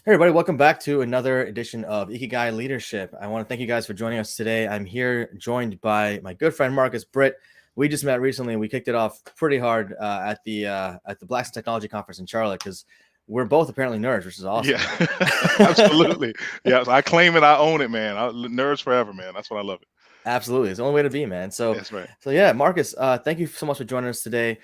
Hey everybody, welcome back to another edition of Ikigai Leadership. I want to thank you guys for joining us today. I'm here joined by my good friend Marcus Britt. We just met recently and we kicked it off pretty hard at the Blacks Technology Conference in Charlotte because we're both apparently nerds, which is awesome. Yeah, absolutely. Yeah, I claim it. I own it, man. Nerds forever, man. That's what I love it. Absolutely, it's the only way to be, man. So, That's right. so yeah, Marcus, thank you so much for joining us today.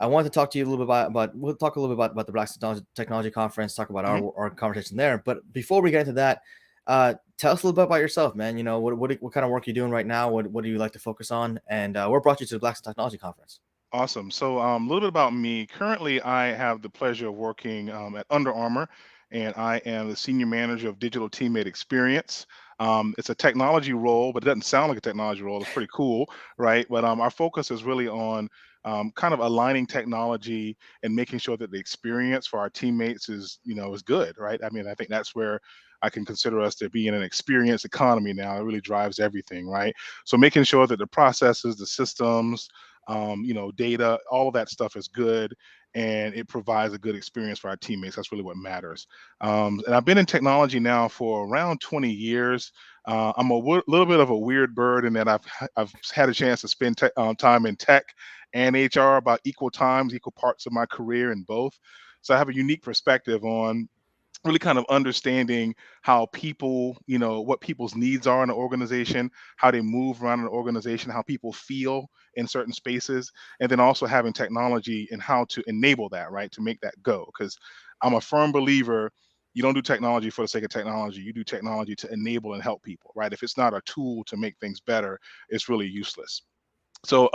I wanted to talk to you a little bit about we'll talk a little bit about the Black Technology Conference, talk about Mhm. our conversation there. But before we get into that, tell us a little bit about yourself, man. You know, what kind of work you're doing right now? What do you like to focus on? And what brought you to the Black Technology Conference? Awesome. So, a little bit about me. Currently, I have the pleasure of working at Under Armour, and I am the senior manager of digital teammate experience. It's a technology role, but it doesn't sound like a technology role. It's pretty cool, right? But our focus is really on kind of aligning technology and making sure that the experience for our teammates is good, right? I mean, I think that's where I can consider us to be in an experience economy now. It really drives everything, right? So making sure that the processes, the systems, data, all of that stuff is good, and it provides a good experience for our teammates. That's really what matters. And I've been in technology now for around 20 years. I'm a little bit of a weird bird in that I've had a chance to spend time in tech and HR about equal times, equal parts of my career in both. So I have a unique perspective on really kind of understanding how people, what people's needs are in an organization, how they move around an organization, how people feel in certain spaces, and then also having technology and how to enable that, right, to make that go. Because I'm a firm believer. You don't do technology for the sake of technology. You do technology to enable and help people, right? If it's not a tool to make things better, it's really useless. So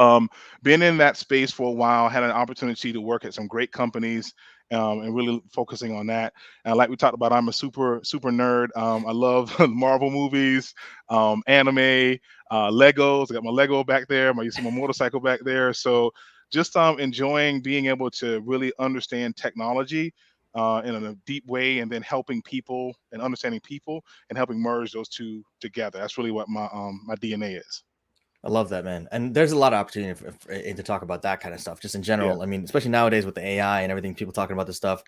been in that space for a while, had an opportunity to work at some great companies, and really focusing on that. And like we talked about, I'm a super nerd. I love Marvel movies, anime, Legos. I got my Lego back there. You see my motorcycle back there. So just enjoying being able to really understand technology in a deep way, and then helping people and understanding people and helping merge those two together. That's really what my DNA is. I love that, man. And there's a lot of opportunity to talk about that kind of stuff, just in Yeah. general. I mean, especially nowadays with the AI and everything, people talking about this stuff.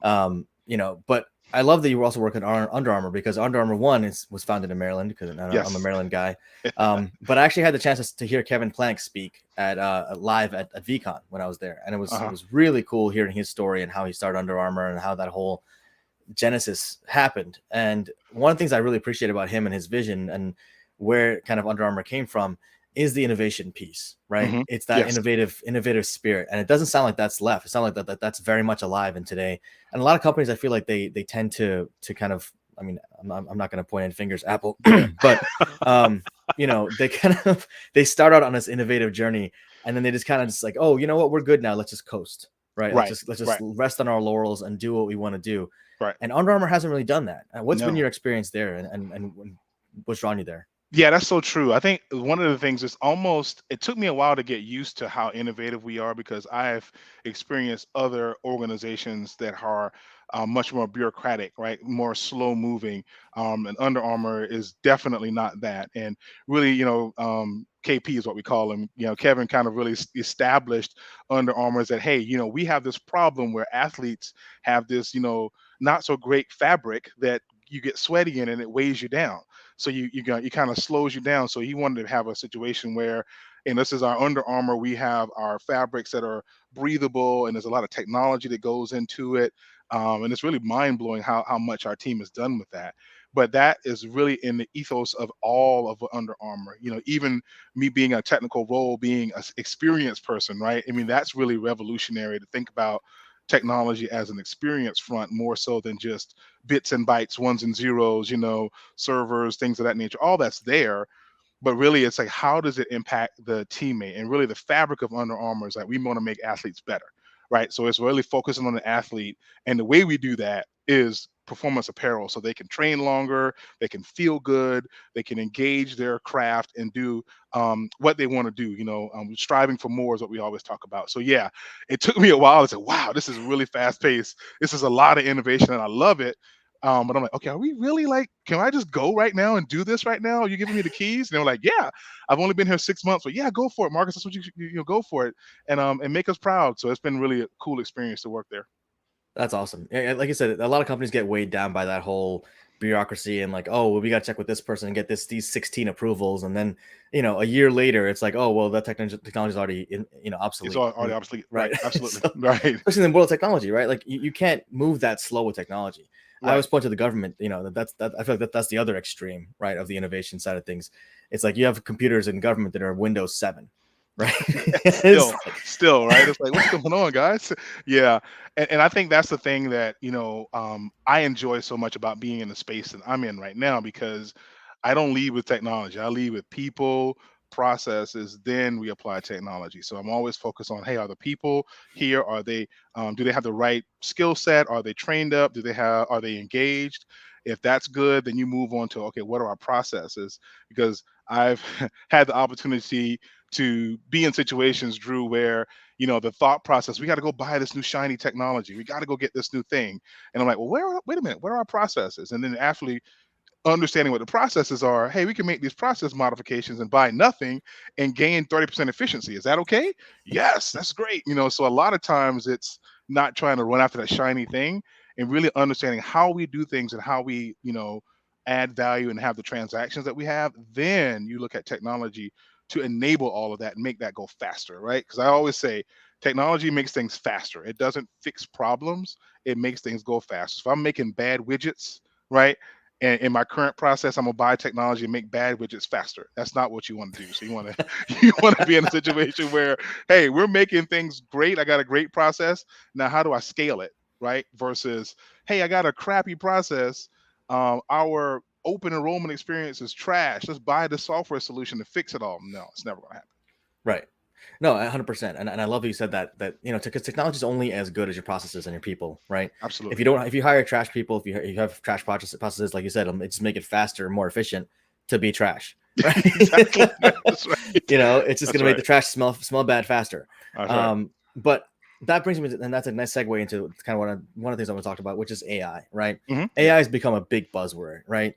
But I love that you were also working on Under Armour because Under Armour was founded in Maryland because I'm a Yes. Maryland guy. But I actually had the chance to hear Kevin Plank speak at live at VCon when I was there, and it Uh-huh. was really cool hearing his story and how he started Under Armour and how that whole genesis happened. And one of the things I really appreciate about him and his vision and where kind of Under Armour came from is the innovation piece, right? Hmm. It's that Yes. innovative spirit, and it doesn't sound like that's left. It sounds like that's very much alive in today. And a lot of companies, I feel like they tend to kind of, I mean, I'm not going to point any fingers, Apple, but um, they kind of they start out on this innovative journey, and then they just kind of just like, oh, you know what, we're good now. Let's just coast, right? Right. Let's just Right. rest on our laurels and do what we want to do. Right. And Under Armour hasn't really done that. What's been No. your experience there, and what's drawn you there? Yeah, that's so true. I think one of the things is almost it took me a while to get used to how innovative we are because I've experienced other organizations that are much more bureaucratic, right? More slow moving. And Under Armour is definitely not that. And really, KP is what we call him. Kevin kind of really established Under Armour as that, hey, we have this problem where athletes have this, not so great fabric that you get sweaty in and it weighs you down, so you kind of slows you down. So he wanted to have a situation where, and this is our Under Armour, we have our fabrics that are breathable, and there's a lot of technology that goes into it, and it's really mind blowing how much our team has done with that. But that is really in the ethos of all of Under Armour. Even me being a technical role, being an experienced person, right? I mean, that's really revolutionary to think about technology as an experience front more so than just bits and bytes, ones and zeros, servers, things of that nature. All that's there, but really it's like how does it impact the teammate? And really the fabric of Under Armour is like we want to make athletes better, right? So it's really focusing on the athlete, and the way we do that is performance apparel, so they can train longer, they can feel good, they can engage their craft and do what they want to do. Striving for more is what we always talk about. So yeah, it took me a while to say, wow, this is really fast paced, this is a lot of innovation, and I love it. But I'm like, okay, are we really like, can I just go right now and do this right now? Are you giving me the keys? And they were like, yeah, I've only been here 6 months, but yeah, go for it, Marcus. That's what you go for it, and make us proud. So it's been really a cool experience to work there. That's awesome. Yeah, like I said, a lot of companies get weighed down by that whole bureaucracy and like, oh, well, we got to check with this person and get these 16 approvals, and then a year later, it's like, oh, well, that technology is already It's obsolete, already obsolete, right? right? Absolutely, So, right, especially in the world of technology, right? Like you can't move that slow with technology. I right. always point to the government. That I feel like that's the other extreme, right, of the innovation side of things. It's like you have computers in government that are Windows 7, right? It's still like, still right, it's like, what's going on, guys? Yeah. And I think that's the thing that I enjoy so much about being in the space that I'm in right now, because I don't lead with technology, I lead with people, processes, then we apply technology. So I'm always focused on, hey, are the people here, are they do they have the right skill set, are they trained up, are they engaged? If that's good, then you move on to, okay, what are our processes? Because I've had the opportunity to be in situations, Drew, where the thought process, we got to go buy this new shiny technology, we got to go get this new thing, and I'm like, well, wait a minute, what are our processes? And then actually understanding what the processes are, hey, we can make these process modifications and buy nothing and gain 30% efficiency. Is that okay? Yes, that's great. So a lot of times it's not trying to run after that shiny thing, and really understanding how we do things and how we add value and have the transactions that we have. Then you look at technology to enable all of that and make that go faster, right? Because I always say technology makes things faster, it doesn't fix problems, it makes things go faster. So if I'm making bad widgets, right, and in my current process, I'm gonna buy technology and make bad widgets faster. That's not what you want to do. So you want to you want to be in a situation where, hey, we're making things great. I got a great process. Now, how do I scale it? Right? Versus, hey, I got a crappy process. Our open enrollment experience is trash. Let's buy the software solution to fix it all. No, it's never gonna happen. right. No, 100%. And I love that you said that, because technology is only as good as your processes and your people, right? Absolutely. If you hire trash people, if you have trash processes, like you said, it just make it faster, more efficient to be trash, right? Exactly. That's right. It's just That's gonna make right. the trash smell bad faster. That's right. But that brings me to, and that's a nice segue into kind of one of the things I want to talk about, which is AI, right? Yeah. AI has become a big buzzword, right?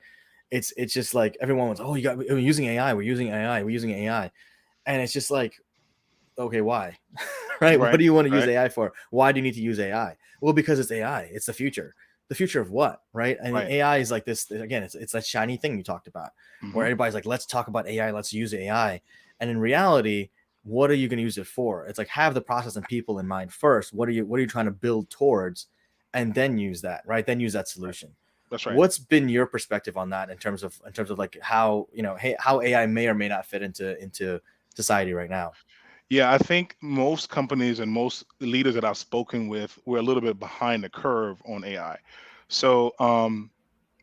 It's just like everyone was, oh, we're using AI, we're using AI, we're using AI, and it's just like, okay, why? Right? What Right. do you want to use Right. AI for? Why do you need to use AI? Well, because it's AI. It's the future. The future of what? Right? I mean, Right. AI is like this again. It's that shiny thing you talked about, where hmm everybody's like, let's talk about AI. Let's use AI. And in reality, what are you going to use it for? It's like, have the process and people in mind first. What are you trying to build towards, and then use that. Right? Then use that Right. solution. That's right. What's been your perspective on that in terms of like how hey, how AI may or may not fit into society right now? Yeah, I think most companies and most leaders that I've spoken with were a little bit behind the curve on AI. So,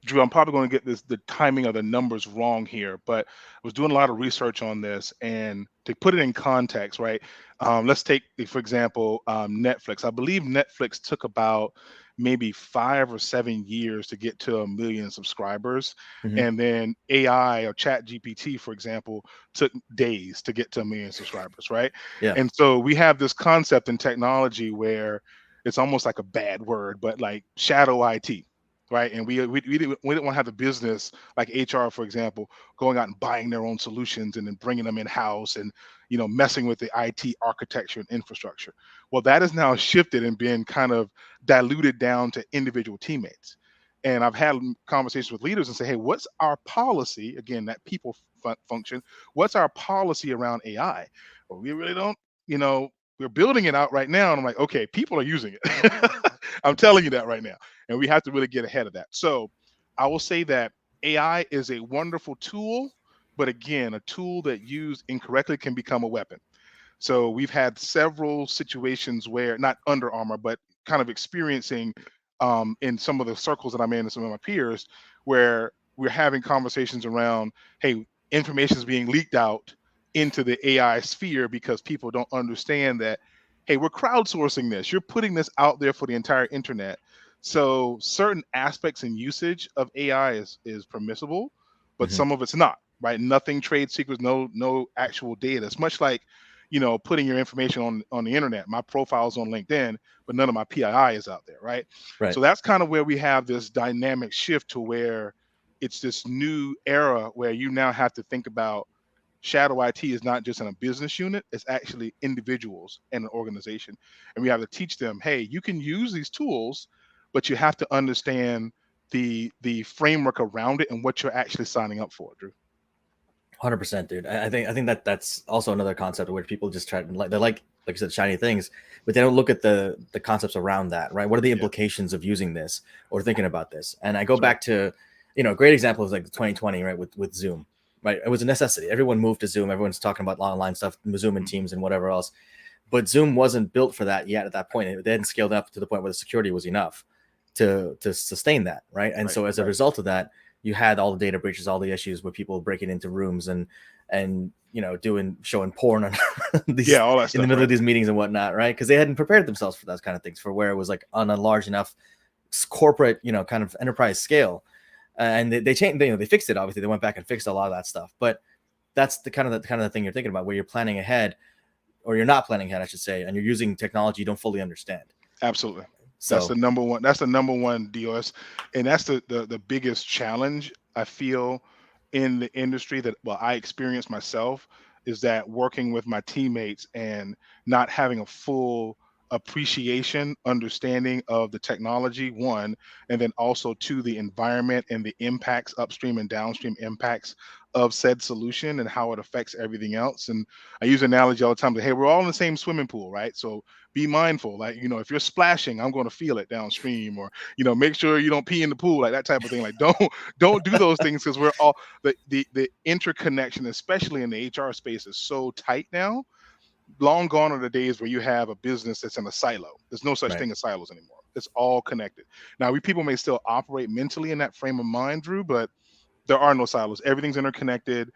Drew, I'm probably going to get the timing of the numbers wrong here, but I was doing a lot of research on this, and to put it in context, right? Let's take, for example, Netflix. I believe Netflix took about maybe 5 or 7 years to get to 1 million subscribers, Hmm. and then AI or Chat GPT, for example, took days to get to 1 million subscribers, right? Yeah. And so we have this concept in technology where it's almost like a bad word, but like shadow IT, right? And we didn't want to have the business like HR, for example, going out and buying their own solutions and then bringing them in house and messing with the IT architecture and infrastructure. Well, that is now shifted and been kind of diluted down to individual teammates. And I've had conversations with leaders and say, hey, what's our policy? Again, that people function. What's our policy around AI? Well, we really don't, you know, we're building it out right now. And I'm like, okay, people are using it. I'm telling you that right now, and we have to really get ahead of that. So I will say that AI is a wonderful tool, but again, a tool that used incorrectly can become a weapon. So we've had several situations where, not Under Armour, but kind of experiencing in some of the circles that I'm in and some of my peers, where we're having conversations around, hey, information is being leaked out into the AI sphere because people don't understand that, hey, we're crowdsourcing this. You're putting this out there for the entire internet. So certain aspects and usage of AI is permissible, but Hmm. some of it's not, right? Nothing trade secrets, no actual data. It's much like putting your information on the internet. My profile's on LinkedIn, but none of my PII is out there, right? Right. So that's kind of where we have this dynamic shift to where it's this new era where you now have to think about shadow IT is not just in a business unit, it's actually individuals and an organization. And we have to teach them, hey, you can use these tools, but you have to understand the framework around it and what you're actually signing up for, Drew. 100%, dude. I think that that's also another concept where people just try to like they're like I said, shiny things, but they don't look at the concepts around that, right? What are the Yeah, implications of using this or thinking about this? And I go that's right. back to, a great example is like 2020, right? With Zoom, right? It was a necessity. Everyone moved to Zoom. Everyone's talking about online stuff, Zoom and Mhm. Teams and whatever else. But Zoom wasn't built for that yet at that point. They hadn't scaled up to the point where the security was enough to sustain that, right? And Right, so as a right. result of that, you had all the data breaches, all the issues with people breaking into rooms and doing showing porn on Yeah, these all that in the stuff, middle of right? these meetings and whatnot, right? Because they hadn't prepared themselves for those kind of things, for where it was like on a large enough corporate, kind of enterprise scale. And they changed, they fixed it. Obviously, they went back and fixed a lot of that stuff. But that's the thing you're thinking about, where you're planning ahead, or you're not planning ahead, I should say, and you're using technology you don't fully understand. Absolutely. That's So the number one. That's the number one DOS, and that's the biggest challenge I feel in the industry that well I experienced myself is that working with my teammates and not having a full appreciation, understanding of the technology, one, and then also two, the environment and the impacts, upstream and downstream impacts of said solution and how it affects everything else. And I use an analogy all the time that hey, we're all in the same swimming pool, right? So be mindful, like if you're splashing, I'm going to feel it downstream, or make sure you don't pee in the pool, like that type of thing. Like don't do those things, because we're all the interconnection, especially in the HR space, is so tight now. Long gone are the days where you have a business that's in a silo. There's no such right. thing as silos anymore. It's all connected. Now, we people may still operate mentally in that frame of mind, Drew, but there are no silos. Everything's interconnected.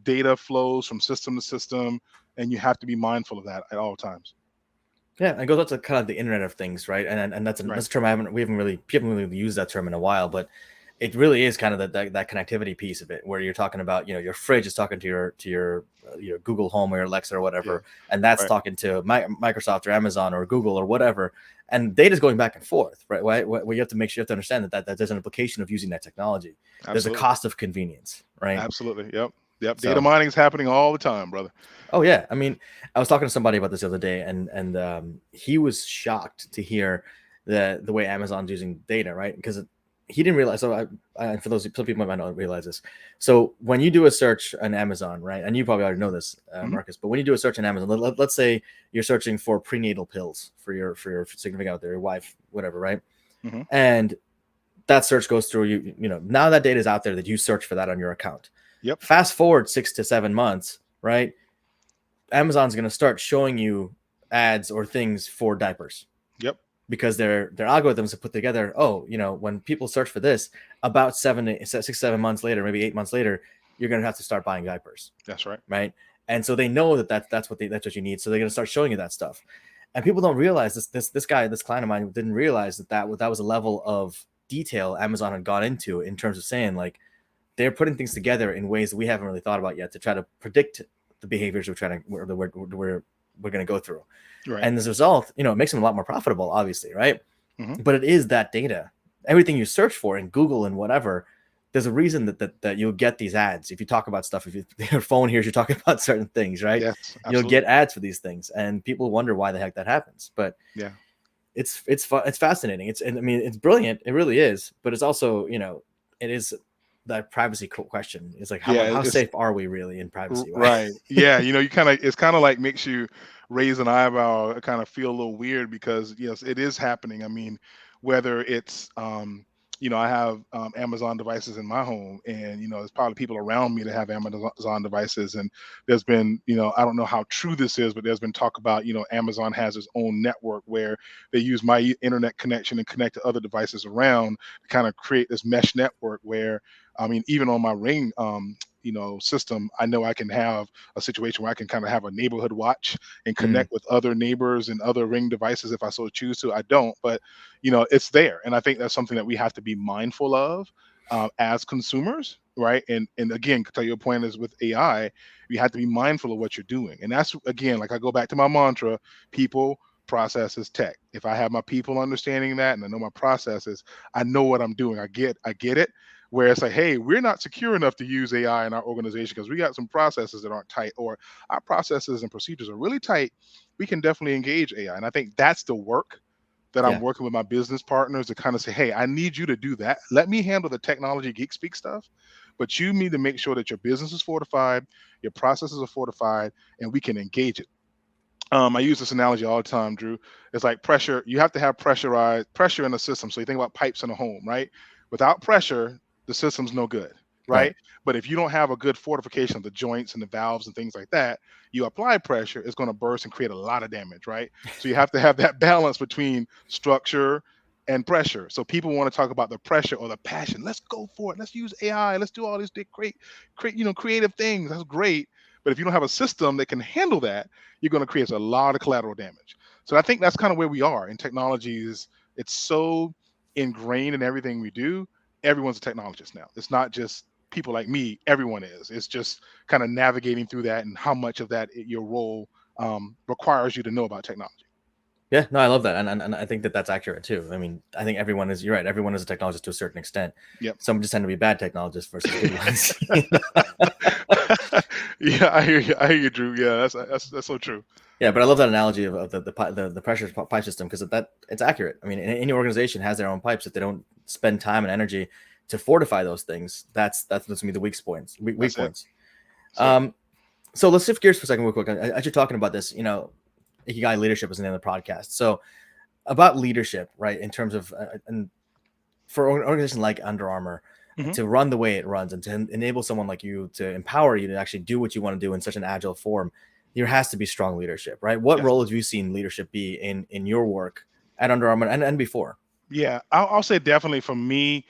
Data flows from system to system, and you have to be mindful of that at all times. Yeah, it goes up to kind of the Internet of Things, right? And Right. that's a term we haven't really used that term in a while, but it really is kind of that connectivity piece of it, where you're talking about, your fridge is talking to your Google Home or your Alexa or Yeah. whatever, and that's Right. talking to Microsoft or Amazon or Google or whatever, and data's going back and forth, right? Where you have to make sure, you have to understand that there's an implication of using that technology. There's a Absolutely. cost of convenience, right? Absolutely. Yep. Yep. Data So mining is happening all the time, brother. oh yeah, I mean, I was talking to somebody about this the other day, and he was shocked to hear the way Amazon's using data, right? Because he didn't realize. So for those, some people might not realize this. So when you do a search on Amazon, right, and you probably already know this, Mhm. Marcus, but when you do a search on Amazon, let's say you're searching for prenatal pills for your significant other, your wife, whatever, right? Mhm. And that search goes through you. Now that data is out there that you search for that on your account. Yep. Fast forward 6 to 7 months, right? Amazon's going to start showing you ads or things for diapers, Yep. because their algorithms have put together. Oh, when people search for this, about 6 7 months later, maybe 8 months later, you're going to have to start buying diapers, That's right. right? And so they know that's what you need. So they're going to start showing you that stuff. And people don't realize this guy, this client of mine, didn't realize that was a level of detail Amazon had gone into, in terms of saying, like, they're putting things together in ways that we haven't really thought about yet, to try to predict the behaviors we're going to go through. Right. And as a result, it makes them a lot more profitable, obviously, right? Mhm. But it is that data. Everything you search for in Google and whatever, there's a reason that you'll get these ads. If you talk about stuff, if your phone hears you talking about certain things, right? Yes. You'll Absolutely. get ads for these things, and people wonder why the heck that happens. But Yeah. it's fascinating. And I mean, it's brilliant. It really is. But it's also, it is that privacy question. It's like, Yeah. how It's safe are we really in privacy, right? right. Yeah. You kind of it's kind of like makes you raise an eyebrow, kind of feel a little weird because yes, it is happening. I mean, whether it's I have Amazon devices in my home, and there's probably people around me that have Amazon devices, and there's been I don't know how true this is, but there's been talk about Amazon has its own network where they use my internet connection and connect to other devices around to kind of create this mesh network where I mean, even on my Ring system, I know I can have a situation where I can kind of have a neighborhood watch and Mm, connect with other neighbors and other Ring devices if I so choose to. I don't, but it's there, and I think that's something that we have to be mindful of as consumers, right? And again, to your point is with AI, you have to be mindful of what you're doing, and that's again, like I go back to my mantra: people, processes, tech. If I have my people understanding that and I know my processes, I know what I'm doing. I get it, where it's like, hey, we're not secure enough to use AI in our organization because we got some processes that aren't tight, or our processes and procedures are really tight. We can definitely engage AI. And I think that's the work that I'm Yeah. working with my business partners to kind of say, hey, I need you to do that. Let me handle the technology geek speak stuff, but you need to make sure that your business is fortified, your processes are fortified, and we can engage it. I use this analogy all the time, Drew. It's like pressure. You have to have pressure in the system. So you think about pipes in a home, right? Without pressure, the system's no good, Right. right? But if you don't have a good fortification of the joints and the valves and things like that, you apply pressure, it's going to burst and create a lot of damage, right? So you have to have that balance between structure and pressure. So people want to talk about the pressure or the passion. Let's go for it. Let's use AI. Let's do all these creative things. That's great. But if you don't have a system that can handle that, you're going to create a lot of collateral damage. So I think that's kind of where we are in technology. Is it's so ingrained in everything we do. Everyone's a technologist now. It's not just people like me. Everyone is. It's just kind of navigating through that and how much of that your role requires you to know about technology. Yeah, no, I love that, and I think that that's accurate too. I mean, I think everyone is. You're right. Everyone is a technologist to a certain extent. Yep. Some just tend to be bad technologists versus good ones. Yeah, I hear you. I hear you, Drew. Yeah, that's so true. Yeah, but I love that analogy of the pressure pipe system, because that it's accurate. I mean, any organization has their own pipes. If they don't spend time and energy to fortify those things, that's what's gonna be the weak points. Weak That's it. points. That's it. So let's shift gears for a second, real quick. As you're talking about this, Ikigai leadership is the name of the podcast. So about leadership, right? In terms of and for an organization like Under Armour Mhm. to run the way it runs and to enable someone like you to empower you to actually do what you want to do in such an agile form, there has to be strong leadership, right? What Yes. role have you seen leadership be in your work at Under Armour and before? Yeah, I'll say definitely for me,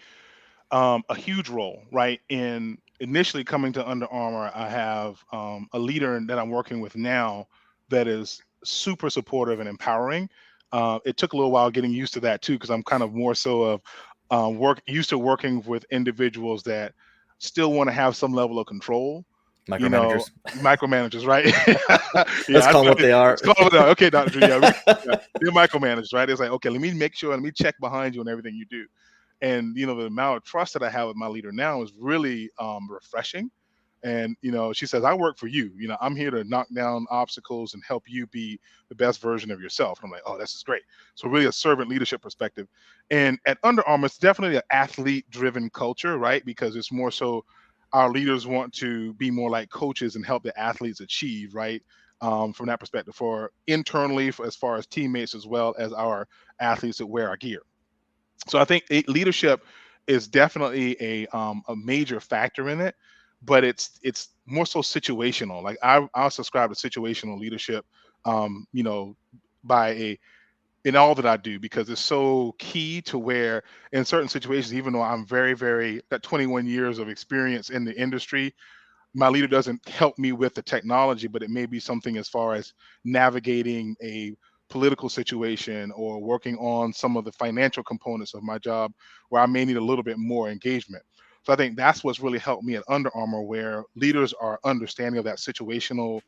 a huge role, right? In initially coming to Under Armour, I have a leader that I'm working with now that is super supportive and empowering. It took a little while getting used to that too, because I'm kind of more so of work used to working with individuals that still want to have some level of control. You know, Micromanagers. micromanagers, right? Let's Yeah, call them what they are. it's called okay, Doctor Drew. Yeah, yeah, they're micromanagers, right? It's like, okay, let me make sure, let me check behind you and everything you do. And the amount of trust that I have with my leader now is really refreshing. And she says, I work for you. I'm here to knock down obstacles and help you be the best version of yourself. And I'm like, oh, this is great. So really a servant leadership perspective. And at Under Armour, it's definitely an athlete driven culture, right? Because it's more so our leaders want to be more like coaches and help the athletes achieve, right? From that perspective, for internally, as far as teammates, as well as our athletes that wear our gear. So I think leadership is definitely a major factor in it, but it's more so situational. Like I'll subscribe to situational leadership, um, you know, by a in all that I do, because it's so key to where in certain situations, even though I'm very got 21 years of experience in the industry, my leader doesn't help me with the technology, but it may be something as far as navigating a political situation or working on some of the financial components of my job where I may need a little bit more engagement. So I think that's what's really helped me at Under Armour, where leaders are understanding of that situational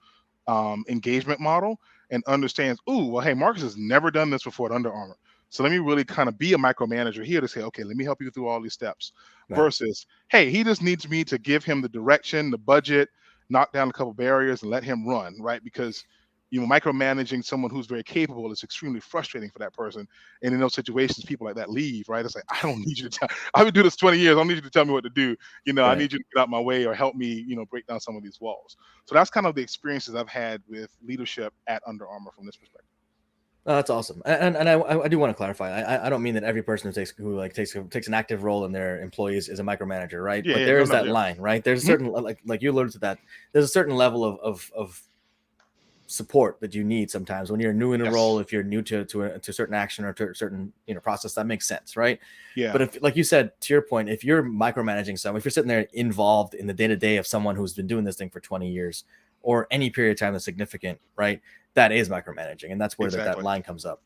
engagement model and understands, oh, well, hey, Marcus has never done this before at Under Armour. So let me really kind of be a micromanager here to say, okay, let me help you through all these steps Right. versus, hey, he just needs me to give him the direction, the budget, knock down a couple barriers and let him run, right? Because micromanaging someone who's very capable is extremely frustrating for that person. And in those situations, people like that leave, right? It's like, I don't need you to tell. I've been doing this 20 years. I don't need you to tell me what to do. I Right. need you to get out my way or help me, break down some of these walls. So that's kind of the experiences I've had with leadership at Under Armour from this perspective. Oh, that's awesome, and I do want to clarify. I don't mean that every person who takes an active role in their employees is a micromanager, right? Yeah, But yeah, there no, is no, that yeah. line, right? There's a Mhm. certain like you alluded to that. There's a certain level of support that you need sometimes when you're new in a role. Yes. If you're new to a certain action or to a certain process, that makes sense, right? But Yeah. if, like you said, to your point, if you're micromanaging someone, if you're sitting there involved in the day to day of someone who's been doing this thing for 20 years or any period of time that's significant, right? That is micromanaging, and that's where that Exactly. line comes up.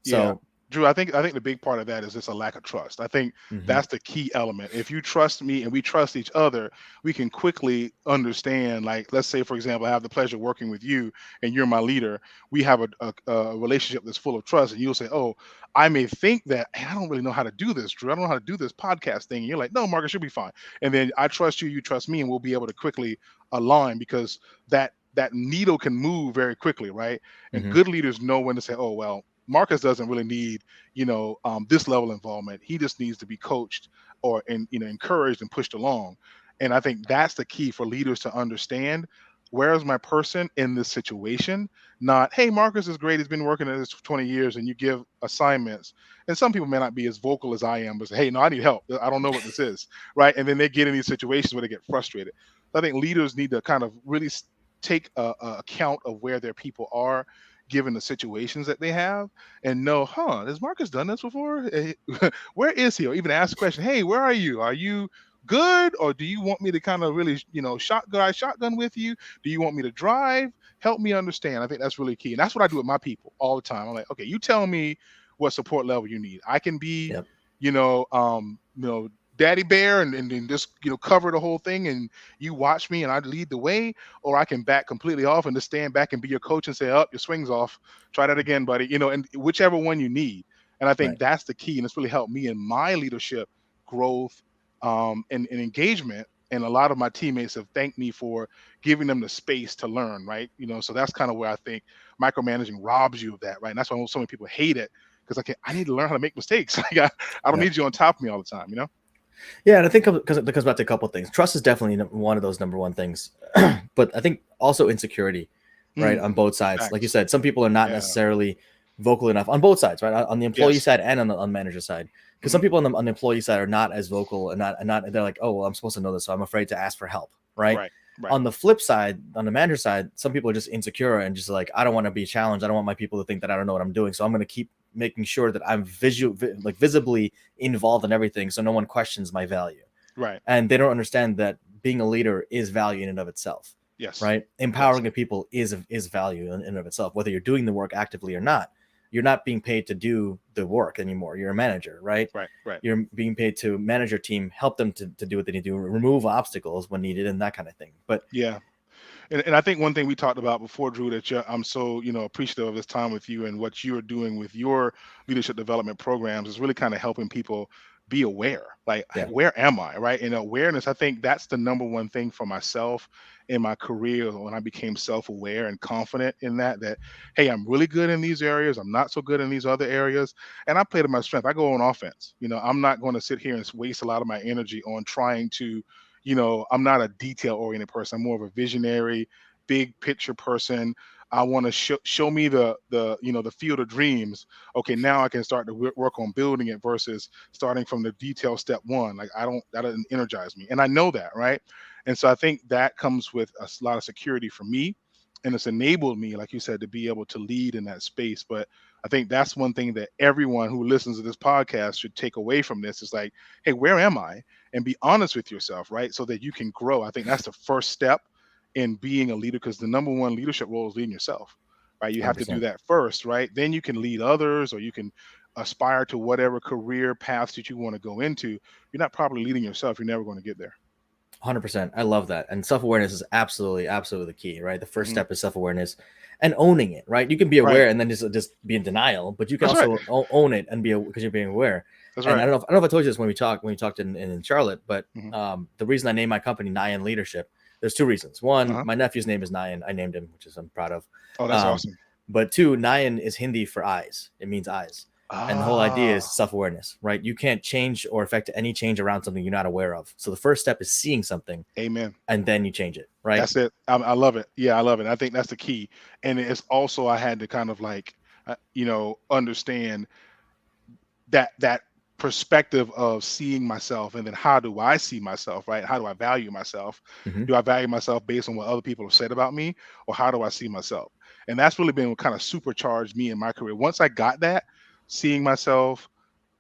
Yeah. So. Drew, I think the big part of that is just a lack of trust. I think Mhm. that's the key element. If you trust me and we trust each other, we can quickly understand. Like, let's say, for example, I have the pleasure of working with you and you're my leader. We have a relationship that's full of trust. And you'll say, oh, I may think that, hey, I don't really know how to do this, Drew. I don't know how to do this podcast thing. And you're like, no, Marcus, you'll be fine. And then I trust you, you trust me, and we'll be able to quickly align because that needle can move very quickly, right? And Mhm. good leaders know when to say, oh, well, Marcus doesn't really need, this level of involvement. He just needs to be coached or encouraged and pushed along. And I think that's the key for leaders to understand. Where is my person in this situation? Not, hey, Marcus is great. He's been working at this for 20 years, and you give assignments. And some people may not be as vocal as I am, but say, hey, no, I need help. I don't know what this is, right? And then they get in these situations where they get frustrated. I think leaders need to kind of really take a account of where their people are, given the situations that they have, and know, has Marcus done this before? Where is he? Or even ask the question, hey, where are you? Are you good? Or do you want me to kind of really, shotgun with you? Do you want me to drive? Help me understand. I think that's really key. And that's what I do with my people all the time. I'm like, okay, you tell me what support level you need. I can be, Yep. daddy bear and just, cover the whole thing and you watch me and I lead the way, or I can back completely off and just stand back and be your coach and say, oh, your swing's off. Try that again, buddy. And whichever one you need. And I think Right. that's the key. And it's really helped me in my leadership growth, and engagement. And a lot of my teammates have thanked me for giving them the space to learn, right? So that's kind of where I think micromanaging robs you of that, right? And that's why so many people hate it, because I need to learn how to make mistakes. Like I don't Yep. need you on top of me all the time, Yeah, and I think because it comes back to a couple of things. Trust is definitely one of those number one things, but I think also insecurity, right, on both sides. Like you Facts. said, some people are not Yeah. necessarily vocal enough on both sides, right, on the employee Yes. side and on the manager side. Because some people on the employee side are not as vocal and not they're like, oh, well, I'm supposed to know this, so I'm afraid to ask for help, right? Right. On the flip side, on the manager side, some people are just insecure and just like, I don't want to be challenged. I don't want my people to think that I don't know what I'm doing. So I'm going to keep making sure that I'm visibly involved in everything, so no one questions my value. Right. And they don't understand that being a leader is value in and of itself. Yes. Right. Empowering the people is value in and of itself, whether you're doing the work actively or not. You're not being paid to do the work anymore. You're a manager, right? Right. You're being paid to manage your team, help them to do what they need to do, remove obstacles when needed, and that kind of thing. But Yeah. And I think one thing we talked about before, Dhru, that I'm so appreciative of this time with you and what you are doing with your leadership development programs is really kind of helping people be aware. Like, yeah, where am I? Right. And awareness, I think that's the number one thing for myself in my career, when I became self-aware and confident in that, hey, I'm really good in these areas. I'm not so good in these other areas. And I play to my strength. I go on offense. I'm not going to sit here and waste a lot of my energy on trying to, I'm not a detail oriented person. I'm more of a visionary, big picture person. I want to show me the field of dreams. Okay, now I can start to work on building it versus starting from the detail step one. Like that doesn't energize me, and I know that, right? And so I think that comes with a lot of security for me, and it's enabled me, like you said, to be able to lead in that space. But I think that's one thing that everyone who listens to this podcast should take away from this is like, hey, where am I? And be honest with yourself, right? So that you can grow. I think that's the first step in being a leader, because the number one leadership role is leading yourself, right? You have to do 100%. that first, right? Then you can lead others, or you can aspire to whatever career paths that you want to go into. You're not properly leading yourself, you're never going to get there. 100%. I love that. And self-awareness is absolutely the key, right? The first step is self-awareness and owning it, right? You can be aware and then just be in denial, but you can That's also own it and because you're being aware. That's and right. I don't know if I told you this when we talked in Charlotte, but the reason I named my company Nyan Leadership, there's two reasons. One, my nephew's name is Nyan. I named him, which I'm proud of. Oh, that's awesome. But two, Nyan is Hindi for eyes. It means eyes. And the whole idea is self-awareness, right? You can't change or affect any change around something you're not aware of. So the first step is seeing something. Amen. And then you change it, right? That's it. I love it. Yeah, I love it. I think that's the key. And it's also, I had to kind of like, understand that perspective of seeing myself, and then how do I see myself, right? How do I value myself? Do I value myself based on what other people have said about me, or how do I see myself? And that's really been what kind of supercharged me in my career. Once I got that, seeing myself,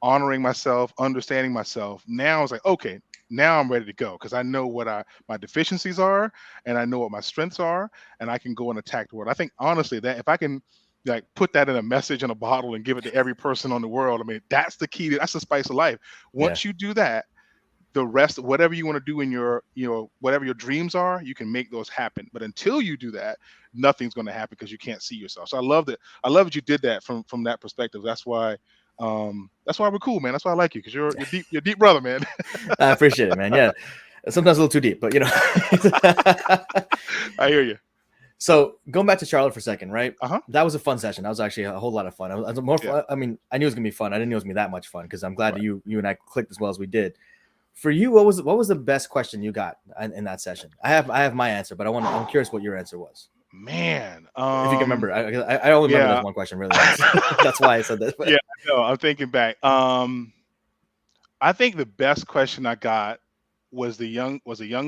honoring myself, understanding myself, now it's like, okay, now I'm ready to go, because I know what my deficiencies are, and I know what my strengths are, and I can go and attack the world. I think honestly that if I can like put that in a message in a bottle and give it to every person on the world, I mean, that's the key. That's the spice of life. Once you do that, the rest, whatever you want to do in your, whatever your dreams are, you can make those happen. But until you do that, nothing's going to happen, because you can't see yourself. So I love that you did that from that perspective. That's why we're cool, man. That's why I like you, because you're deep brother, man. I appreciate it, man. Yeah, sometimes a little too deep, but I hear you. So going back to Charlotte for a second, right? Uh-huh. That was a fun session. That was actually a whole lot of fun. I was more Yeah. fun. I mean, I knew it was gonna be fun. I didn't know it was gonna be that much fun because I'm glad that Right. you and I clicked as well as we did. For you, what was the best question you got in that session? I have my answer, but I'm curious what your answer was. Man. If you can remember, I only remember Yeah. there's one question really. That's why I said that. But Yeah, no, I'm thinking back. I think the best question I got was a young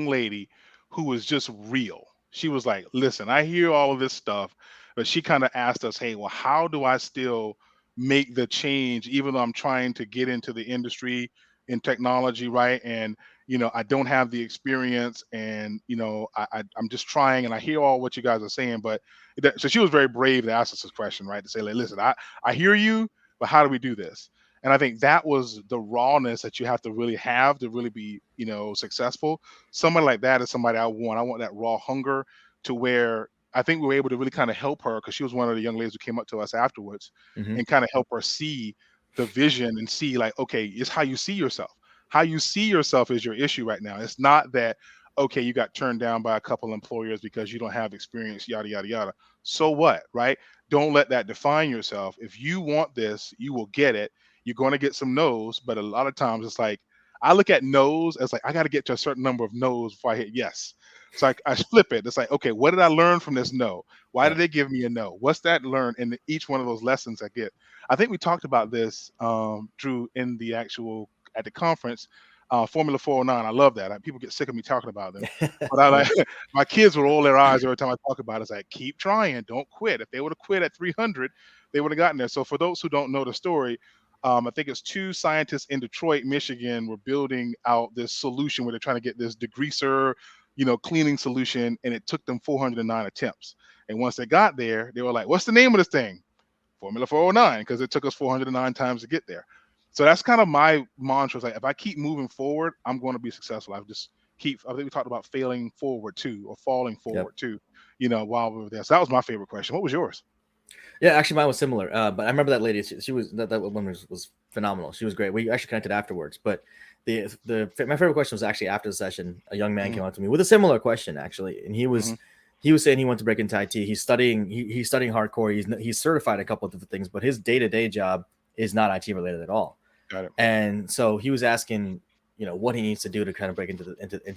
lady who was just real. She was like, "Listen, I hear all of this stuff," but she kind of asked us, "Hey, well, how do I still make the change, even though I'm trying to get into the industry in technology, right? And I don't have the experience, and I'm just trying, and I hear all what you guys are saying, but so she was very brave to ask us this question, right? To say, like, listen, I hear you, but how do we do this?" And I think that was the rawness that you have to really be, successful. Somebody like that is somebody I want. I want that raw hunger to where I think we were able to really kind of help her because she was one of the young ladies who came up to us afterwards Mhm. and kind of help her see the vision and see like, okay, it's how you see yourself. How you see yourself is your issue right now. It's not that, okay, you got turned down by a couple employers because you don't have experience, yada, yada, yada. So what, right? Don't let that define yourself. If you want this, you will get it. You're going to get some no's, but a lot of times it's like I look at no's as like I got to get to a certain number of no's before I hit yes. So I flip it. It's like, okay, what did I learn from this no? Why Yeah. did they give me a no? What's that learn in each one of those lessons I get? I think we talked about this, Drew, in the actual at the conference. Formula 409. I love that. People get sick of me talking about them, but I Yeah. like my kids would roll their eyes every time I talk about it. It's like keep trying, don't quit. If they would have quit at 300, they would have gotten there. So for those who don't know the story, I think it's two scientists in Detroit, Michigan, were building out this solution where they're trying to get this degreaser, cleaning solution, and it took them 409 attempts. And once they got there, they were like, "What's the name of this thing?" Formula 409, because it took us 409 times to get there. So that's kind of my mantra. Is like, if I keep moving forward, I'm going to be successful. I just keep. I think we talked about failing forward too, or falling Yep. forward too. While we were there. So that was my favorite question. What was yours? Yeah, actually, mine was similar. But I remember that lady. She was that woman was phenomenal. She was great. We actually connected afterwards. But my favorite question was actually after the session. A young man Hmm. came up to me with a similar question actually, and he was Hmm. he was saying he wanted to break into IT. He's studying. He's studying hardcore. He's certified in a couple of different things, but his day-to-day job is not IT related at all. Got it. And so he was asking, what he needs to do to kind of break into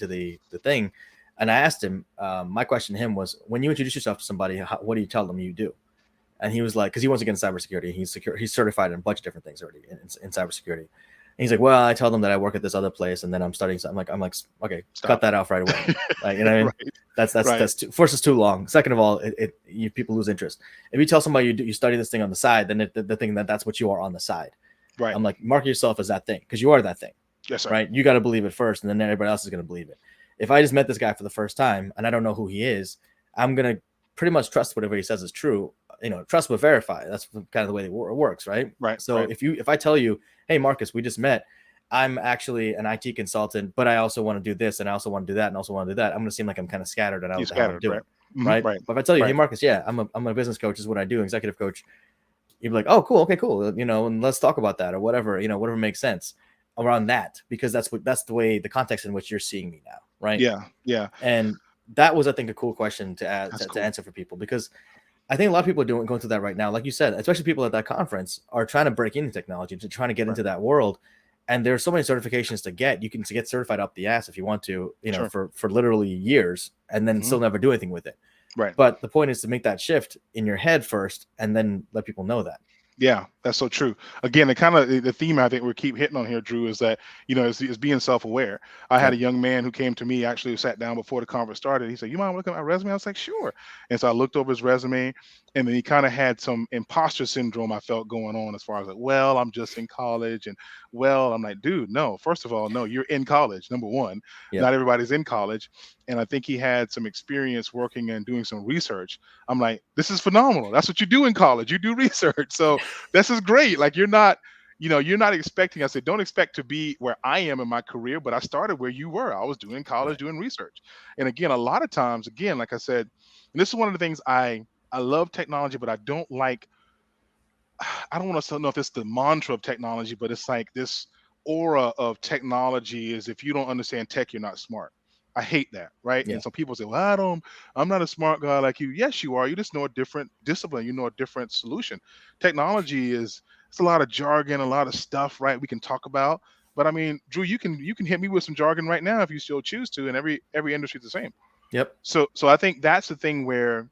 the thing. And I asked him. My question to him was, when you introduce yourself to somebody, what do you tell them you do? And he was like, because he wants to get in cybersecurity. He's certified in a bunch of different things already in cybersecurity. And he's like, well, I tell them that I work at this other place, and then I'm studying something. I'm like, okay, cut Stop. that off right away. Like, you know what I mean? Right. Right. That's first, it's too long. Second of all, people lose interest. If you tell somebody you study this thing on the side, then the thing that's what you are on the side. Right. I'm like, mark yourself as that thing because you are that thing, Yes, sir. right? You got to believe it first, and then everybody else is going to believe it. If I just met this guy for the first time and I don't know who he is, I'm gonna pretty much trust whatever he says is true. Trust but verify. That's kind of the way it works, right? Right. So Right. if I tell you, hey Marcus, we just met, I'm actually an IT consultant, but I also want to do this and I also want to do that and also want to do that. I'm gonna seem like I'm kind of scattered and I don't know You what the hell I'm scattered. Right. doing, right? Right. But if I tell you, hey Right. Marcus, yeah, I'm a business coach, this is what I do, executive coach, you'd be like, oh cool, okay, cool, and let's talk about that or whatever, whatever makes sense around that, because that's the way, the context in which you're seeing me now, right? Yeah. Yeah. And that was, I think, a cool question to add, That's to cool. answer for people, because I think a lot of people are going through that right now. Like you said, especially people at that conference are trying to break into technology, to trying to get Right. into that world. And there's so many certifications to get. You can get certified up the ass if you want to, Sure. for literally years, and then Hmm. still never do anything with it. Right. But the point is to make that shift in your head first, and then let people know that. Yeah, that's so true. Again, the theme I think we keep hitting on here, Drew, is that is being self-aware. I had a Yep. young man who came to me actually, who sat down before the conference started. He said, "You mind looking at my resume?" I was like, "Sure." And so I looked over his resume, and then he kind of had some imposter syndrome I felt going on, as far as like, well, I'm just in college, and well, I'm like, dude, no. First of all, no, you're in college. Number one, Yep. not everybody's in college, and I think he had some experience working and doing some research. I'm like, this is phenomenal. That's what you do in college. You do research. So this is great. Like you're not expecting. I said, don't expect to be where I am in my career, but I started where you were. I was doing college, Right. doing research. And again, a lot of times, again, like I said, and this is one of the things I love technology, but I don't like. I don't want to know if it's the mantra of technology, but it's like this aura of technology is if you don't understand tech, you're not smart. I hate that, right? Yeah. And so people say, well, I'm not a smart guy like you. Yes, you are. You just know a different discipline. You know a different solution. Technology is, it's a lot of jargon, a lot of stuff, right? We can talk about. But I mean, Drew, you can hit me with some jargon right now if you still choose to, and every industry is the same. Yep. So I think that's the thing where,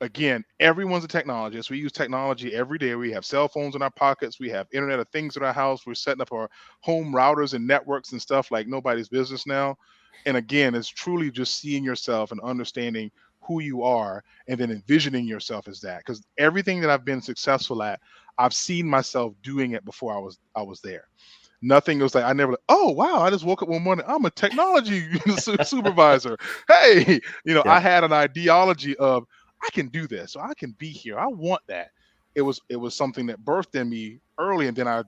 again, everyone's a technologist. We use technology every day. We have cell phones in our pockets. We have Internet of Things in our house. We're setting up our home routers and networks and stuff like nobody's business now. And again, it's truly just seeing yourself and understanding who you are, and then envisioning yourself as that. Because everything that I've been successful at, I've seen myself doing it before I was there. Nothing was like, I never, oh wow, I just woke up one morning, I'm a technology supervisor. Hey, I Yep. had an ideology of, I can do this, so I can be here. I want that. It was something that birthed in me early, and then I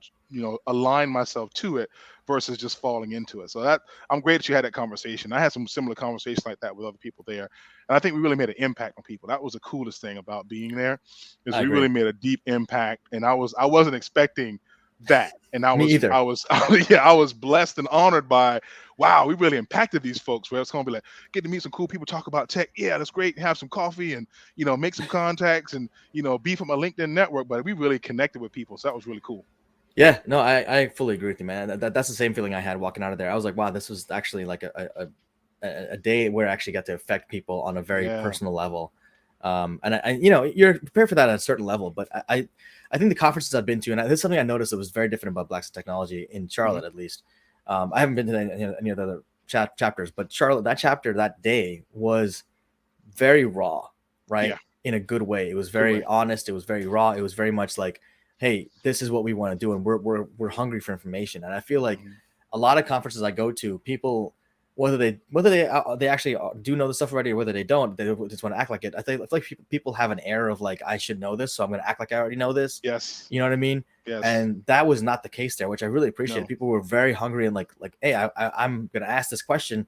aligned myself to it versus just falling into it. So that, I'm great that you had that conversation. I had some similar conversations like that with other people there, and I think we really made an impact on people. That was the coolest thing about being there, is I we really agree. made a deep impact, and I wasn't expecting that. And I Me was either. I was yeah, I was blessed and honored by, wow, we really impacted these folks. Where it's gonna be like, get to meet some cool people, talk about tech. Yeah, that's great. Have some coffee and make some contacts and be from a LinkedIn network. But we really connected with people, so that was really cool. Yeah, no, I fully agree with you, man. That's the same feeling I had walking out of there. I was like, wow, this was actually like a day where I actually got to affect people on a very Yeah. personal level. And you're prepared for that at a certain level, but I think the conferences I've been to, and this is something I noticed that was very different about Blacks in Technology in Hmm. Charlotte, at least. I haven't been to any of the other chapters, but Charlotte, that chapter that day was very raw, Yeah. right? In a good way. It was Good very way. honest. It was very raw. It was very much like, hey, this is what we want to do, and we're hungry for information. And I feel like Hmm. a lot of conferences I go to, people, whether they actually do know the stuff already or whether they don't, they just want to act like it. I feel like people have an air of like, I should know this, so I'm going to act like I already know this. Yes. You know what I mean? Yes. And that was not the case there, which I really appreciated. No. People were very hungry and like, hey, I'm going to ask this question.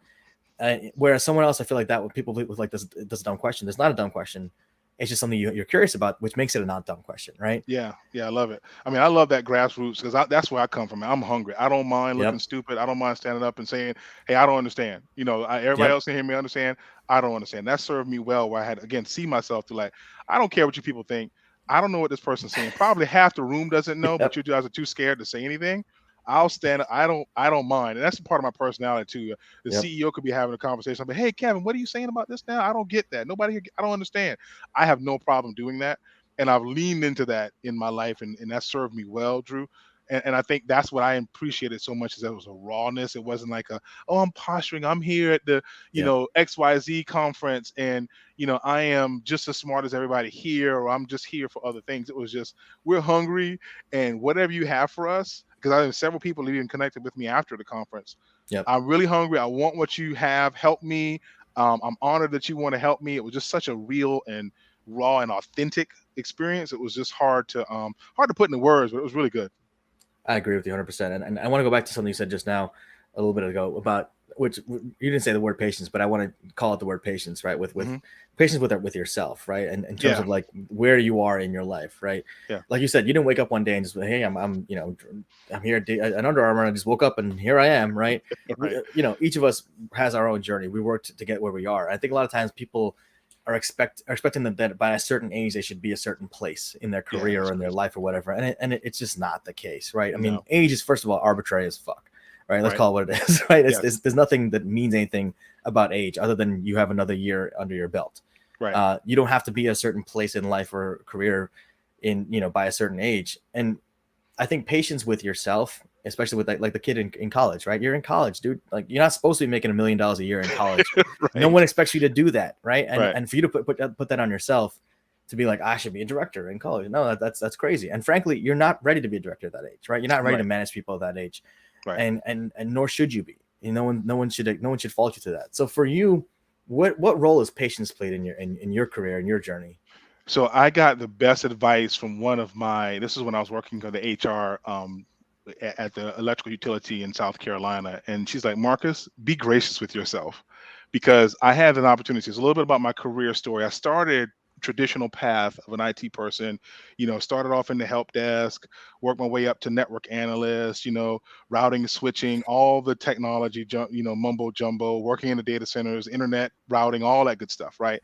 Whereas someone else, I feel like that with people with like this a dumb question. There's not a dumb question. It's just something you're curious about, which makes it a not dumb question, right? Yeah, yeah, I love it. I mean, I love that grassroots because that's where I come from. I'm hungry. I don't mind looking Yep. stupid. I don't mind standing up and saying, "Hey, I don't understand." Everybody Yep. else can hear me understand. I don't understand. That served me well. Where I had again see myself to like, I don't care what you people think. I don't know what this person's saying. Probably half the room doesn't know, but Yep. you guys are too scared to say anything. I'll stand. I don't mind, and that's a part of my personality too. The Yep. CEO could be having a conversation, but hey, Kevin, what are you saying about this now? I don't get that. Nobody, I don't understand. I have no problem doing that, and I've leaned into that in my life, and that served me well, Drew. And I think that's what I appreciated so much, is that it was a rawness. It wasn't like oh, I'm posturing. I'm here at the Yep. XYZ conference, and I am just as smart as everybody here, or I'm just here for other things. It was just, we're hungry, and whatever you have for us. Because I have several people even connected with me after the conference. Yep. I'm really hungry. I want what you have. Help me. I'm honored that you want to help me. It was just such a real and raw and authentic experience. It was just hard to put into words, but it was really good. I agree with you 100%. And I want to go back to something you said just now, a little bit ago, about which you didn't say the word patience, but I want to call it the word patience, right? With Hmm. patience with yourself, right? And in terms Yeah, of like where you are in your life, right? yeah, Like you said, you didn't wake up one day and just, hey, I'm here at Under Armour, and I just woke up and here I am, right? right. Each of us has our own journey. We worked to get where we are. I think a lot of times people are expecting that by a certain age they should be a certain place in their Yeah, career that's or in their crazy. life or whatever, and it's just not the case, right? I mean, No, age is first of all arbitrary as fuck, right? Let's right. call it what it is, right? Yes, There's nothing that means anything about age other than you have another year under your belt. right. You don't have to be a certain place in life or career in by a certain age. And I think patience with yourself, especially with like the kid in college, right? You're in college, dude. Like, you're not supposed to be making $1 million a year in college. No Right, one expects you to do that, right? And right, and for you to put that on yourself, to be like, I should be a director in college. No, that's crazy. And frankly, you're not ready to be a director at that age, right? You're not ready to right, manage people at that age, right. and nor should you be. No one should fault you to that. So for you, what role has patience played in your career and your journey? So I got the best advice from one of my. This is when I was working for the HR at the electrical utility in South Carolina, and she's like, Marcus, be gracious with yourself, because I had an opportunity. It's a little bit about my career story. I started traditional path of an IT person. Started off in the help desk, worked my way up to network analyst, routing, switching, all the technology, mumbo jumbo, working in the data centers, internet routing, all that good stuff, right?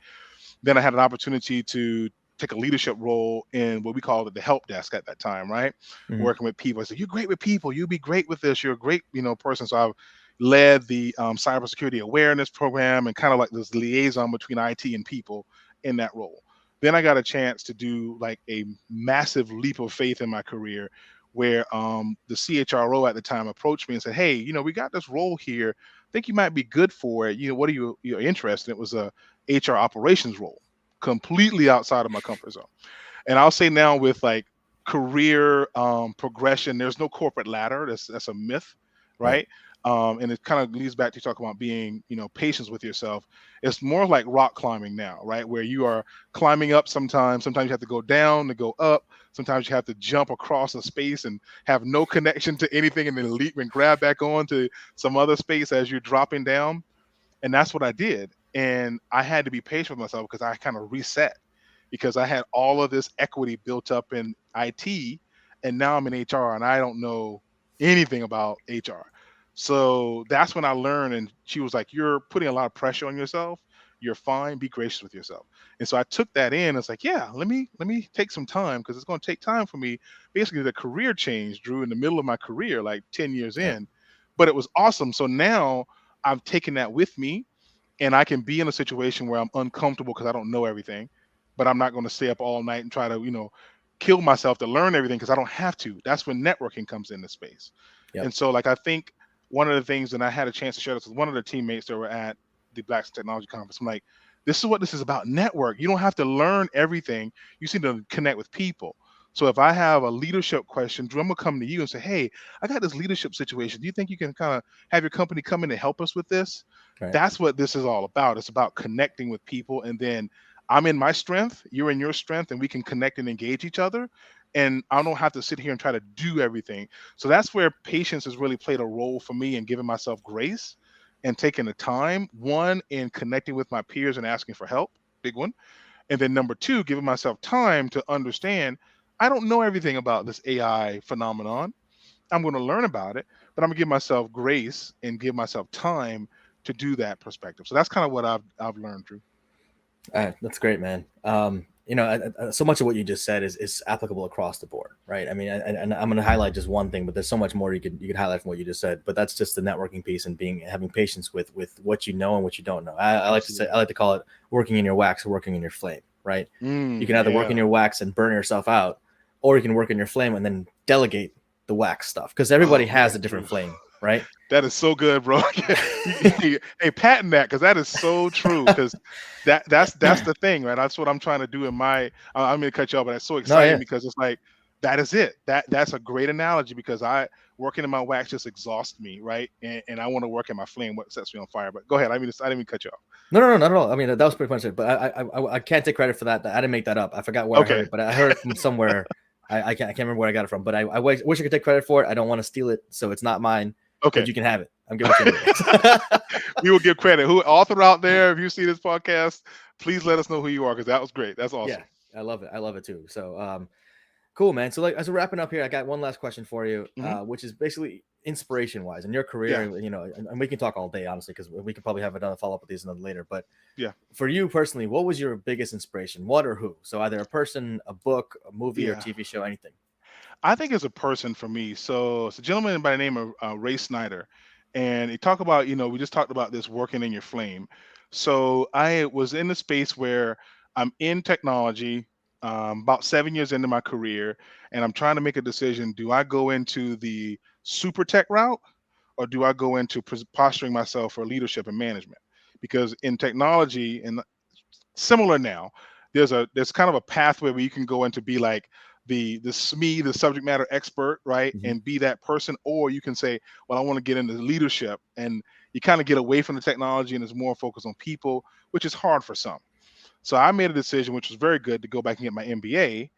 Then I had an opportunity to take a leadership role in what we called it the help desk at that time, right? Mhm. Working with people. I said, "You're great with people. You'll be great with this. You're a great, person." So I've led the cybersecurity awareness program and kind of like this liaison between IT and people in that role. Then I got a chance to do like a massive leap of faith in my career where the CHRO at the time approached me and said, "Hey, we got this role here. Think you might be good for it. What are you're interested in?" It was a HR operations role, completely outside of my comfort zone. And I'll say now with like career progression, there's no corporate ladder. That's a myth, Right. right? And it kind of leads back to talk about being, patience with yourself. It's more like rock climbing now, right? Where you are climbing up sometimes. Sometimes you have to go down to go up. Sometimes you have to jump across a space and have no connection to anything and then leap and grab back on to some other space as you're dropping down. And that's what I did. And I had to be patient with myself because I kind of reset because I had all of this equity built up in IT and now I'm in HR and I don't know anything about HR. So that's when I learned. And she was like, "You're putting a lot of pressure on yourself. You're fine. Be gracious with yourself." And so I took that in. It's like, yeah, let me take some time because it's going to take time for me. Basically, the career change, Drew, in the middle of my career, like 10 years Yep. in, but it was awesome. So now I've taken that with me and I can be in a situation where I'm uncomfortable because I don't know everything, but I'm not going to stay up all night and try to, kill myself to learn everything because I don't have to. That's when networking comes into space. Yep. And so, like, I think one of the things, and I had a chance to share this with one of the teammates that were at the Blacks Technology Conference. I'm like, this is what this is about network. You don't have to learn everything. You just need to connect with people. So if I have a leadership question, Drew, I'm gonna come to you and say, "Hey, I got this leadership situation. Do you think you can kind of have your company come in and help us with this?" Right. That's what this is all about. It's about connecting with people. And then I'm in my strength, you're in your strength, and we can connect and engage each other. And I don't have to sit here and try to do everything. So that's where patience has really played a role for me in giving myself grace and taking the time, one, in connecting with my peers and asking for help, big one. And then number two, giving myself time to understand I don't know everything about this AI phenomenon. I'm going to learn about it, but I'm gonna give myself grace and give myself time to do that perspective. So that's kind of what I've learned, Drew. That's great, man. So much of what you just said is applicable across the board, right? I mean, and I'm going to highlight just one thing, but there's so much more you could highlight from what you just said. But that's just the networking piece and having patience with what you know and what you don't know. I like to say, Absolutely. I like to call it working in your wax or working in your flame, right? You can either work Yeah. in your wax and burn yourself out, or you can work in your flame and then delegate the wax stuff because everybody Oh has man, a Drew. different flame, right? That is so good, bro. Hey, patent that because that is so true. Because that's the thing, right? That's what I'm trying to do in my. I'm gonna cut you off, but that's so No, exciting yeah, because it's like that is it. That's a great analogy because I working in my wax just exhausts me, right? And I want to work in my flame, what sets me on fire. But go ahead. I didn't mean to cut you off. no, not at all. I mean, that was pretty much it. But I can't take credit for that. I didn't make that up. I forgot where I heard Okay. it, but I heard it from somewhere. I can't remember where I got it from. But I wish I could take credit for it. I don't want to steal it, so it's not mine. But Okay. you can have it. I'm giving it to you anyways. We will give credit. Who author out there, if you see this podcast, please let us know who you are because that was great. That's Yeah, awesome. I love it. I love it too. So cool, man. So like as we're wrapping up here, I got one last question for you, Hmm. which is basically inspiration wise in your Yeah. career. And we can talk all day, honestly, because we could probably have another follow up with these another later. But Yeah. for you personally, what was your biggest inspiration? What or who? So either a person, a book, a movie, or Yeah. TV show, anything. I think as a person for me, so it's a gentleman by the name of Ray Snyder, and he talk about we just talked about this working in your flame. So I was in the space where I'm in technology, about 7 years into my career, and I'm trying to make a decision: do I go into the super tech route, or do I go into posturing myself for leadership and management? Because in technology, and similar now. There's kind of a pathway where you can go into be like the SME, the subject matter expert, right, Hmm. and be that person, or you can say, well, I want to get into leadership, and you kind of get away from the technology and is more focused on people, which is hard for some. So I made a decision, which was very good, to go back and get my MBA,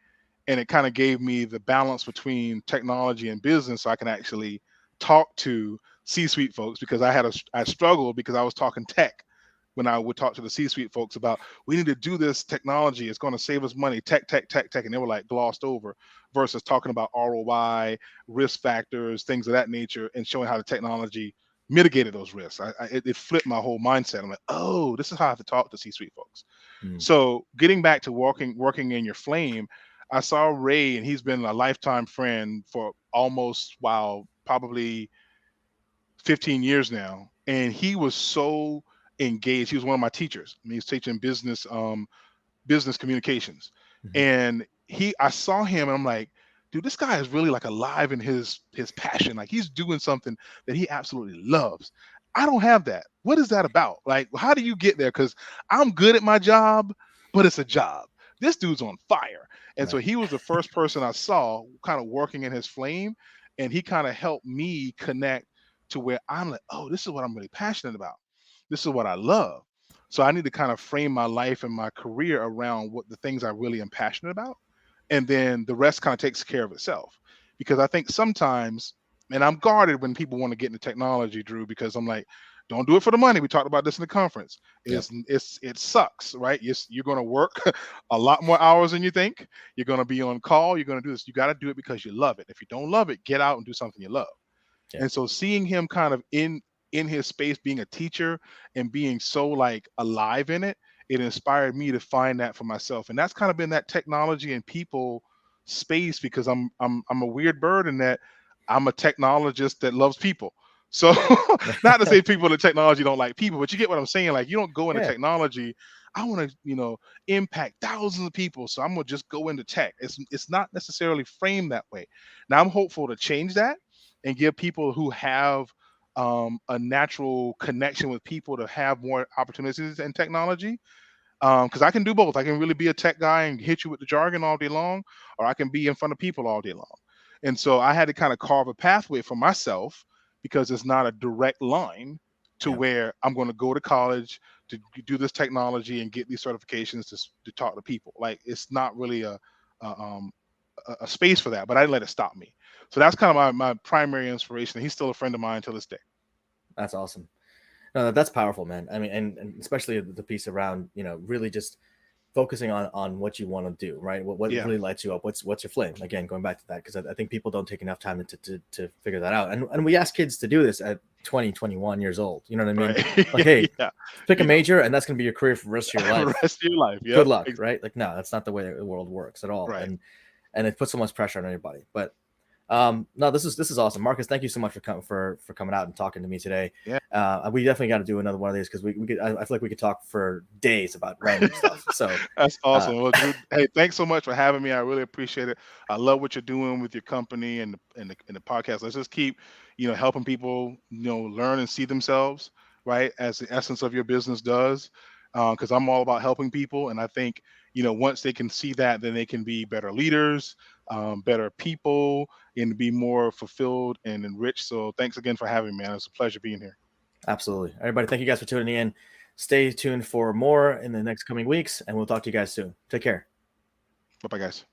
and it kind of gave me the balance between technology and business, so I can actually talk to C-suite folks because I struggled because I was talking tech when I would talk to the C-suite folks about, we need to do this technology. It's going to save us money. Tech, tech, tech, tech. And they were like glossed over versus talking about ROI, risk factors, things of that nature, and showing how the technology mitigated those risks. It flipped my whole mindset. I'm like, oh, this is how I have to talk to C-suite folks. Mm. So getting back to working in your flame, I saw Ray, and he's been a lifetime friend for almost, wow, probably 15 years now. And he was so engaged. He was one of my teachers. I mean, he's teaching business communications. Mhm. And I saw him and I'm like, dude, this guy is really like alive in his passion. Like he's doing something that he absolutely loves. I don't have that. What is that about? Like, how do you get there? Because I'm good at my job, but it's a job. This dude's on fire. And so Right. he was the first person I saw kind of working in his flame. And he kind of helped me connect to where I'm like, oh, this is what I'm really passionate about. This is what I love. So I need to kind of frame my life and my career around what the things I really am passionate about. And then the rest kind of takes care of itself. Because I think sometimes, and I'm guarded when people want to get into technology, Dhru, because I'm like, don't do it for the money. We talked about this in the conference. Yep. It sucks, right? You're going to work a lot more hours than you think. You're going to be on call. You're going to do this. You got to do it because you love it. If you don't love it, get out and do something you love. Yeah. And so seeing him kind of in his space, being a teacher and being so like alive in it, it inspired me to find that for myself. And that's kind of been that technology and people space, because I'm a weird bird in that I'm a technologist that loves people. So not to say people in technology don't like people, but you get what I'm saying. Like you don't go into Yeah. technology. I want to, impact thousands of people. So I'm gonna just go into tech. It's not necessarily framed that way. Now I'm hopeful to change that and give people who have a natural connection with people to have more opportunities in technology. Because I can do both. I can really be a tech guy and hit you with the jargon all day long, or I can be in front of people all day long. And so I had to kind of carve a pathway for myself because it's not a direct line to Yeah. where I'm going to go to college to do this technology and get these certifications to talk to people. Like it's not really a, um, a space for that, but I didn't let it stop me. So that's kind of my primary inspiration. He's still a friend of mine till this day. That's awesome. No, that's powerful, man. I mean, and especially the piece around, really just focusing on what you want to do, right? What Yeah. really lights you up? What's your flame? Again, going back to that, because I think people don't take enough time to figure that out. And we ask kids to do this at 20, 21 years old. You know what I mean? Right. Like, hey, Yeah. pick a You know, major, and that's going to be your career for the rest of your life. rest of your life. Good Yep. luck, right? Like, no, that's not the way the world works at all. Right. And it puts so much pressure on everybody. But no, this is awesome, Marcus. Thank you so much for coming out and talking to me today. Yeah. We definitely got to do another one of these because we could. I feel like we could talk for days about random stuff. So That's awesome. Well, Dhru, hey, thanks so much for having me. I really appreciate it. I love what you're doing with your company and the podcast. Let's just keep, helping people, learn and see themselves, right, as the essence of your business does. Because I'm all about helping people, and I think once they can see that, then they can be better leaders, better people, and be more fulfilled and enriched. So thanks again for having me, man. It's a pleasure being here. absolutely, everybody. Thank you guys for tuning in. Stay tuned for more in the next coming weeks, and we'll talk to you guys soon. Take care. Bye bye, guys.